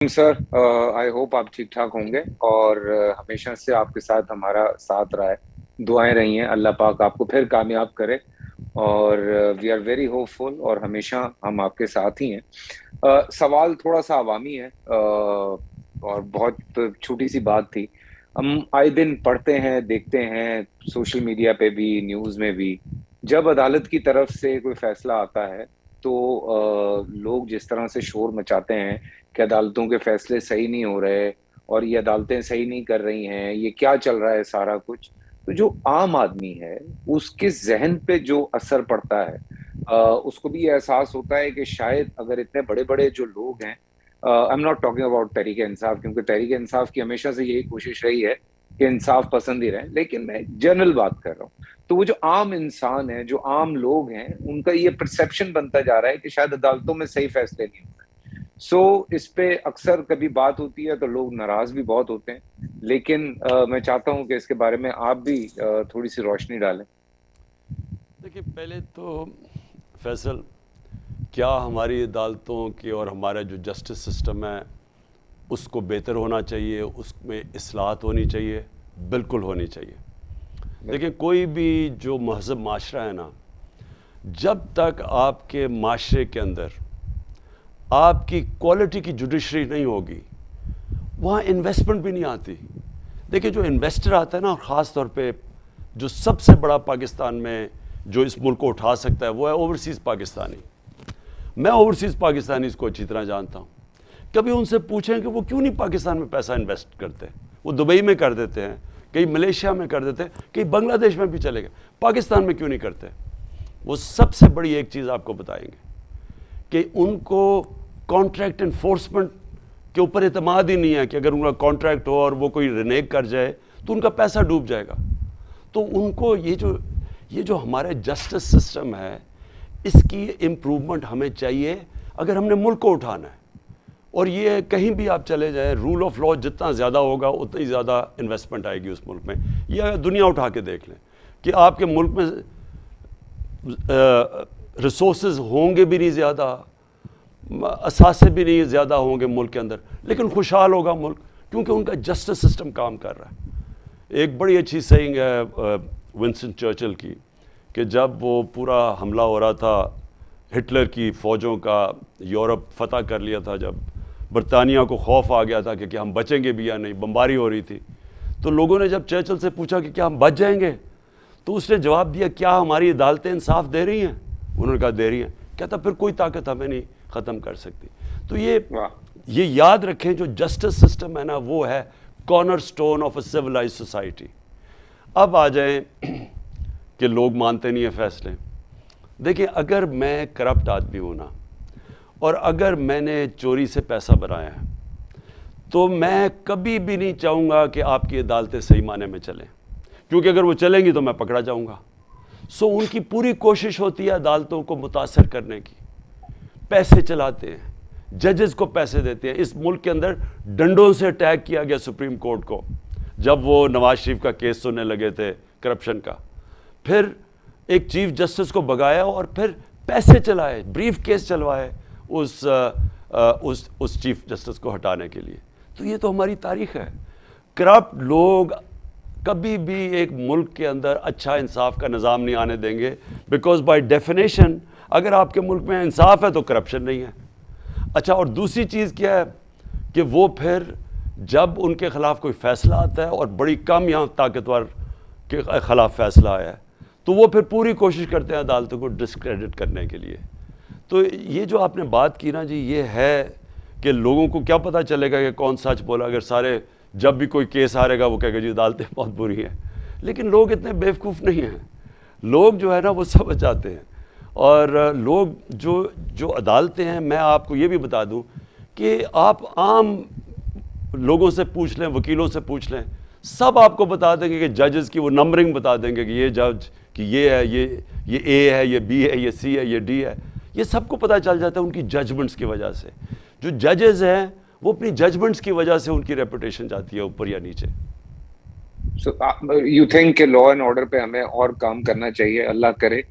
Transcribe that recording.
Sir, I hope आप ठीक ठाक होंगे और हमेशा से आपके साथ हमारा साथ रहा है। दुआएं रही हैं, अल्लाह पाक आपको फिर कामयाब करे और वी आर वेरी होपफुल और हमेशा हम आपके साथ ही हैं। सवाल थोड़ा सा अवामी है और बहुत छोटी सी बात थी। हम आए दिन पढ़ते हैं, देखते हैं, सोशल मीडिया पे भी, न्यूज़ में भी, जब अदालत की तरफ से कोई फैसला आता है तो लोग जिस तरह से शोर मचाते हैं कि अदालतों के फैसले सही नहीं हो रहे और ये अदालतें सही नहीं कर रही हैं, ये क्या चल रहा है सारा कुछ। तो जो आम आदमी है उसके जहन पे जो असर पड़ता है, उसको भी ये एहसास होता है कि शायद अगर इतने बड़े बड़े जो लोग हैं, I am not talking about Tehreek Insaf, क्योंकि तहरीक इंसाफ की हमेशा से यही कोशिश रही है कि इंसाफ पसंद ही रहे, लेकिन मैं जनरल बात कर रहा हूँ। तो वो जो आम इंसान है, जो आम लोग हैं, उनका ये परसेप्शन बनता जा रहा है कि शायद अदालतों में सही फैसले नहीं हो रहे। इस पे अक्सर कभी बात होती है तो लोग नाराज भी बहुत होते हैं, लेकिन मैं चाहता हूं कि इसके बारे में आप भी थोड़ी सी रोशनी डालें। देखिए, पहले तो फैसल, क्या हमारी अदालतों की और हमारा जो जस्टिस सिस्टम है उसको बेहतर होना चाहिए, उसमें इस्लाहत होनी चाहिए? बिल्कुल होनी चाहिए। देखिए, कोई भी जो महज़ब माशरा है ना, जब तक आपके माशरे के अंदर आपकी क्वालिटी की जुडिशरी नहीं होगी, वहाँ इन्वेस्टमेंट भी नहीं आती। देखिए, जो इन्वेस्टर आता है ना, और ख़ास तौर पे जो सबसे बड़ा पाकिस्तान में जो इस मुल्क को उठा सकता है, वो है ओवरसीज़ पाकिस्तानी। मैं ओवरसीज़ पाकिस्तानी को अच्छी तरह जानता हूँ। कभी उनसे पूछें कि वो क्यों नहीं पाकिस्तान में पैसा इन्वेस्ट करते। वो दुबई में कर देते हैं, कहीं मलेशिया में कर देते हैं, कहीं बांग्लादेश में भी चले गए, पाकिस्तान में क्यों नहीं करते? वो सबसे बड़ी एक चीज़ आपको बताएंगे कि उनको कॉन्ट्रैक्ट इन्फोर्समेंट के ऊपर एतमाद ही नहीं है कि अगर उनका कॉन्ट्रैक्ट हो और वो कोई रिनेग कर जाए तो उनका पैसा डूब जाएगा। तो उनको ये जो हमारा जस्टिस सिस्टम है, इसकी इम्प्रूवमेंट हमें चाहिए अगर हमने मुल्क को उठाना है। और ये कहीं भी आप चले जाएं, रूल ऑफ लॉ जितना ज़्यादा होगा उतनी ज़्यादा इन्वेस्टमेंट आएगी उस मुल्क में। या दुनिया उठा के देख लें कि आपके मुल्क में रिसोर्सेज होंगे भी नहीं ज़्यादा, असासे भी नहीं ज़्यादा होंगे मुल्क के अंदर, लेकिन खुशहाल होगा मुल्क, क्योंकि उनका जस्टिस सिस्टम काम कर रहा है। एक बड़ी अच्छी सेइंग है विंस्टन चर्चिल की, कि जब वो पूरा हमला हो रहा था, हिटलर की फ़ौजों का, यूरोप फतह कर लिया था, जब बरतानिया को खौफ आ गया था कि हम बचेंगे भी या नहीं, बमबारी हो रही थी, तो लोगों ने जब चर्चिल से पूछा कि क्या हम बच जाएंगे, तो उसने जवाब दिया, क्या हमारी अदालतें इंसाफ दे रही हैं? उन्होंने कहा दे रही हैं। कहता फिर कोई ताकत हमें नहीं ख़त्म कर सकती। तो ये याद रखें, जो जस्टिस सिस्टम है ना, वो है corner stone of a civilize society. अब आ जाए कि लोग मानते नहीं है फैसले। देखिए, अगर मैं करप्ट आदमी हूँ ना, और अगर मैंने चोरी से पैसा बनाया है, तो मैं कभी भी नहीं चाहूँगा कि आपकी अदालतें सही माने में चलें, क्योंकि अगर वो चलेंगी तो मैं पकड़ा जाऊँगा। उनकी पूरी कोशिश होती है अदालतों को मुतासर करने की। पैसे चलाते हैं, जजेस को पैसे देते हैं। इस मुल्क के अंदर डंडों से अटैक किया गया सुप्रीम कोर्ट को, जब वो नवाज शरीफ का केस सुनने लगे थे करप्शन का। फिर एक चीफ जस्टिस को भगाया और फिर पैसे चलाए, ब्रीफ केस चलवाए उस चीफ जस्टिस को हटाने के लिए। तो ये तो हमारी तारीख है। करप्ट लोग कभी भी एक मुल्क के अंदर अच्छा इंसाफ का निज़ाम नहीं आने देंगे, बिकॉज बाय डेफिनेशन अगर आपके मुल्क में इंसाफ है तो करप्शन नहीं है। अच्छा, और दूसरी चीज़ क्या है कि वो फिर जब उनके ख़िलाफ़ कोई फ़ैसला आता है, और बड़ी कम यहाँ ताकतवर के ख़िलाफ़ फ़ैसला आया है, तो वो फिर पूरी कोशिश करते हैं अदालतों को डिस्क्रेडिट करने के लिए। तो ये जो आपने बात की ना जी, ये है कि लोगों को क्या पता चलेगा कि कौन सच बोला। अगर सारे, जब भी कोई केस हारेगा वो कहेगा जी अदालतें बहुत बुरी हैं। लेकिन लोग इतने बेवकूफ़ नहीं हैं, लोग जो है ना वो समझ जाते हैं। और लोग जो अदालतें हैं, मैं आपको ये भी बता दूं कि आप आम लोगों से पूछ लें, वकीलों से पूछ लें, सब आपको बता देंगे कि जजेस की वो नंबरिंग बता देंगे कि ये जज कि ये है, ये ए है, ये बी है, ये सी है, ये डी है। ये सबको पता चल जाता है उनकी जजमेंट्स की वजह से। जो जजेस हैं वो अपनी जजमेंट्स की वजह से उनकी रेपुटेशन जाती है ऊपर या नीचे। यू थिंक कि लॉ एंड ऑर्डर पे हमें और काम करना चाहिए? अल्लाह करे